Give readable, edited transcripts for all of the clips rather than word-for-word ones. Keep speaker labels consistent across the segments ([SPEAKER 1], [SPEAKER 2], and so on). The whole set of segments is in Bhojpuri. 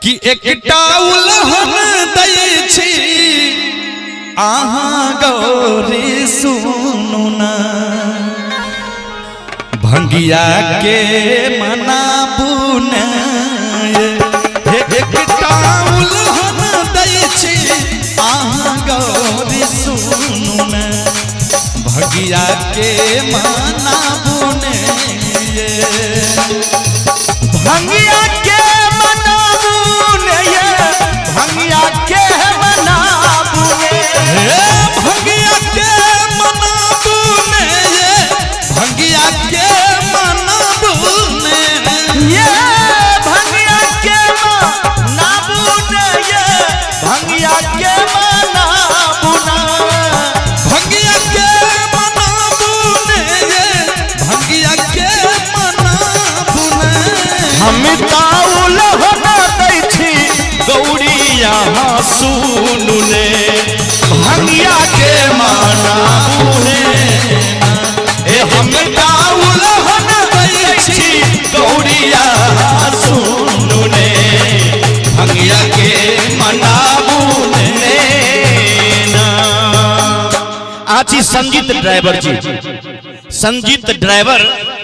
[SPEAKER 1] कि एकटा उलहन दै छी आहाँ गौरी सुनु ना भंगिया के मनाबू ने एकटा उलहन दै छी आहाँ गौरी सुनु ना भंगिया के मनाबू ने
[SPEAKER 2] भंगिया के मनाबू ने भंगिया के मनाबू ने
[SPEAKER 1] भंगिया के मनाबू ने भंगिया के मनाबू ने
[SPEAKER 2] भंगिया के मनाबू ने भंगिया के मनाबू ना
[SPEAKER 1] भंगिया के मनाबू ने भंगिया के मनाबू ने
[SPEAKER 2] हम ताउल होना दै छी गौरी यहाँ सुनु ने भंगिया के मनाबू ने हम ताउल होना दै छी गौरी यहाँ सुनु ने भंगिया के मनाबू ने आची संगीत ड्राइवर जी संगीत ड्राइवर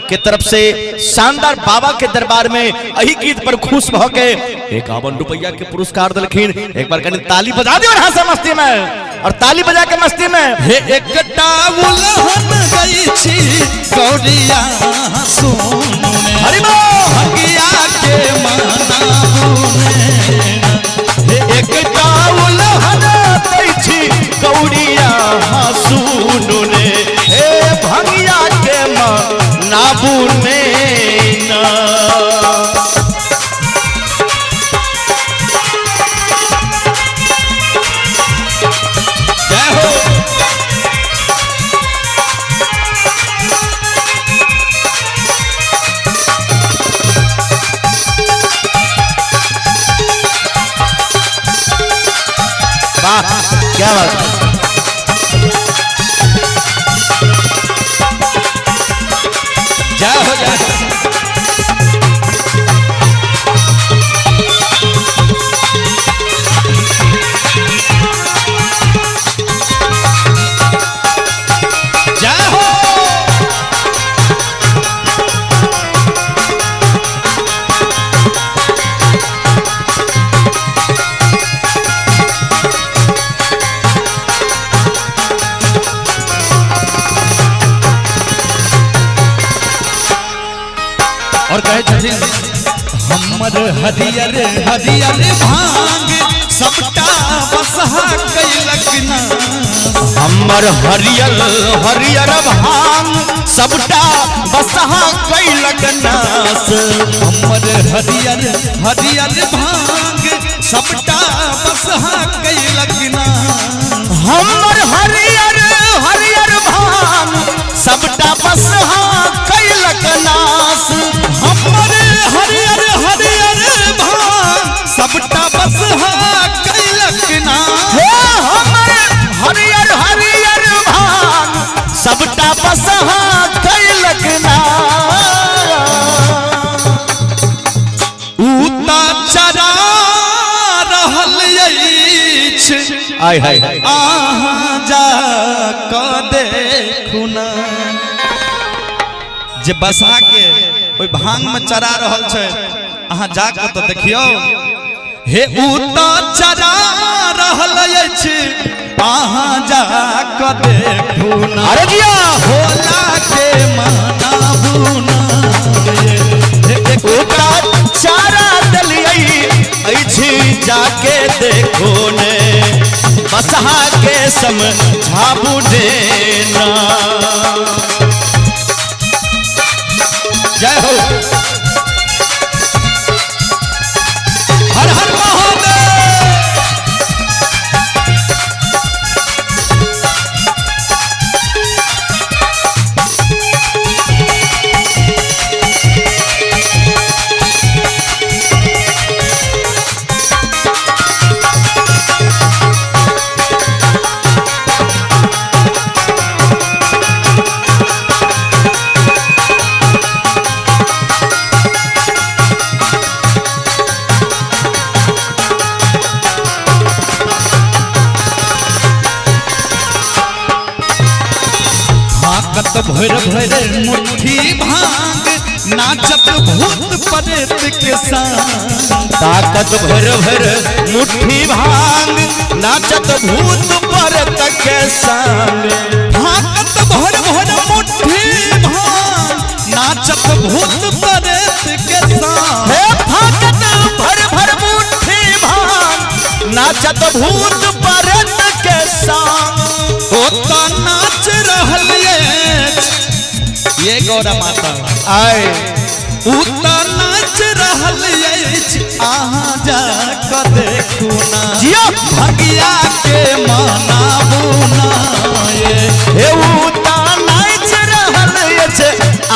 [SPEAKER 2] के तरफ से शानदार बाबा के दरबार में यही गीत पर खुश भ के 51 रुपया के पुरस्कार दिलखिन। एक बार कहीं ताली बजा दियो ना से मस्ती में और ताली बजा के मस्ती में
[SPEAKER 1] एकटा उलहन दै छी गौरिया सुनु ने
[SPEAKER 2] हरि बोल
[SPEAKER 1] भंगिया के मनाबू ने
[SPEAKER 2] एकटा उलहन दै छी गौरिया सुनु ने हे भंगिया के मनाबू ने
[SPEAKER 1] जय हो
[SPEAKER 2] वाह क्या बात
[SPEAKER 1] जय हो जय हो जय हो और कहे छथिन हमर हरियर हरियर भांग सबटा बसहा कैलक ना
[SPEAKER 2] हमर हरियर हरियर भांग सबटा बसहा कैलक नास
[SPEAKER 1] हमर हरियर हरियर भांग सबटा बसहा कैलक ना
[SPEAKER 2] हमर हरियर हरियर भांग सबटा बसहा कैलक नास
[SPEAKER 1] हमर हरियर हरियर भांग सबटा बसहा कैलक ना
[SPEAKER 2] हे हमर हरियर हरियर भांग सबटा बसहा कैलक नास
[SPEAKER 1] उता चरा रहल अछि
[SPEAKER 2] आय हाय
[SPEAKER 1] आहाँ जा क देखू ना जे बसा के ओइ भांग में चरा रहल छै अहाँ जाके तो देखियो हे उता चरा रहल अछि अहाँ जाके देखू ना
[SPEAKER 2] अरे जिया
[SPEAKER 1] भोला के मनाबू ना
[SPEAKER 2] ओकरा चारा दलियै अछि जाके देखो ने बसहा के समझाबू देना
[SPEAKER 1] जय हो हर हर महादेव भर भर मुट्ठी भांग नाचत भूत प्रेत के संग।
[SPEAKER 2] ताकत भर भर मुट्ठी भांग नाचत भूत प्रेत के संग।
[SPEAKER 1] ताकत भर भर मुट्ठी भांग नाचत भूत प्रेत के संग।
[SPEAKER 2] हे ताकत भर भर मुट्ठी भांग नाचत भूत प्रेत के संग।
[SPEAKER 1] होता नाच रहल ये गौरा माता
[SPEAKER 2] आए
[SPEAKER 1] उता नाच रहल आहा जा क देखू ना
[SPEAKER 2] जिया
[SPEAKER 1] भगिया के मनाबू ना
[SPEAKER 2] हे उता नाच रहल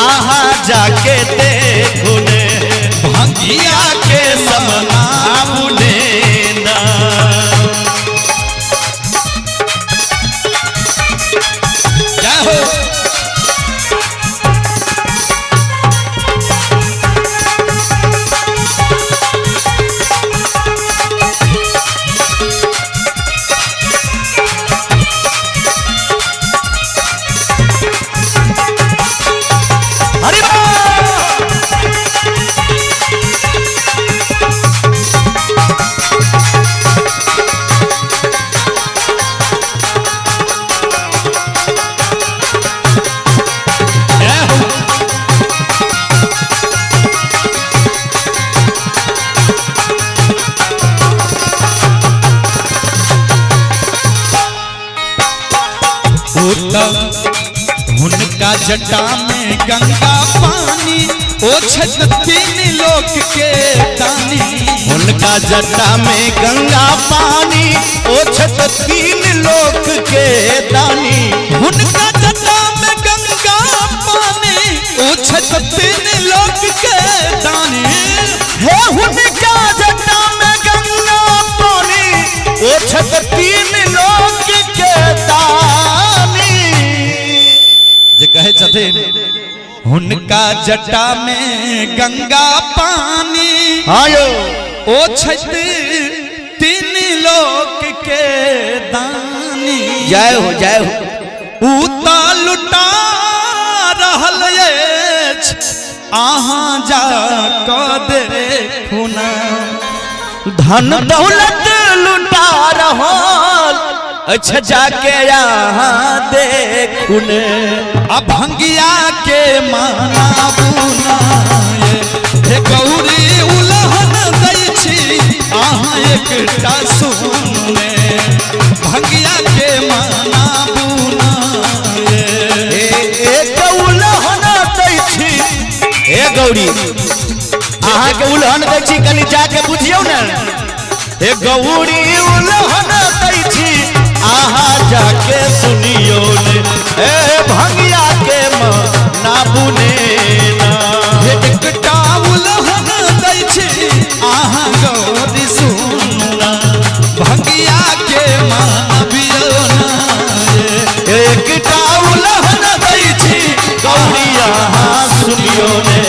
[SPEAKER 2] आहा जाके देखू ने
[SPEAKER 1] भगिया के मनाबू ने
[SPEAKER 2] ना।
[SPEAKER 1] जय हो उनका जटा में गंगा पानी ओछत तीन लोक के दानी।
[SPEAKER 2] उनका जटा में गंगा पानी ओछत तीन लोक के दानी।
[SPEAKER 1] उनका जटा में गंगा पानी ओछत तीन लोक के दानी।
[SPEAKER 2] हे उनका जटा में गंगा पानी ओछत तीन लोक के दानी।
[SPEAKER 1] जे कहे छथिन उनका जटा में गंगा पानी
[SPEAKER 2] आयो
[SPEAKER 1] ओछत तीन लोक के दानी।
[SPEAKER 2] जय हो जय हो।
[SPEAKER 1] उता लुटा रहल आहा जा क देखू ना
[SPEAKER 2] धन दौलत लुटा रहल अच्छा जाके यहाँ देखू ने
[SPEAKER 1] भंगिया के मनाबू ना हे गौरी उलहन दै छी अहाँ एकटा सुन ने भंगिया के मनाबू ना
[SPEAKER 2] एक उलहन दै छी। हे गौरी अहाँ के उलहन दै छी कनी जाके बुझियौ ने। हे गौरी उलहन दै छी आहा जाके सुनियो ने। ए भंगिया के मनाबू ने ना।
[SPEAKER 1] एकटा उलहन दै छी अहाँ गौरी सुन भंगिया के मनाबियो ना
[SPEAKER 2] एकटा उलहन दै छी गौरी अहाँ सुनियो ने।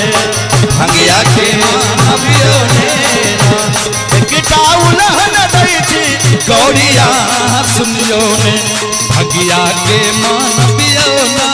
[SPEAKER 1] भंगिया के मनाबियो ने
[SPEAKER 2] एकटा उलहन दै छी
[SPEAKER 1] गौरिया सुनियो ने भगिया के मान पियो ना।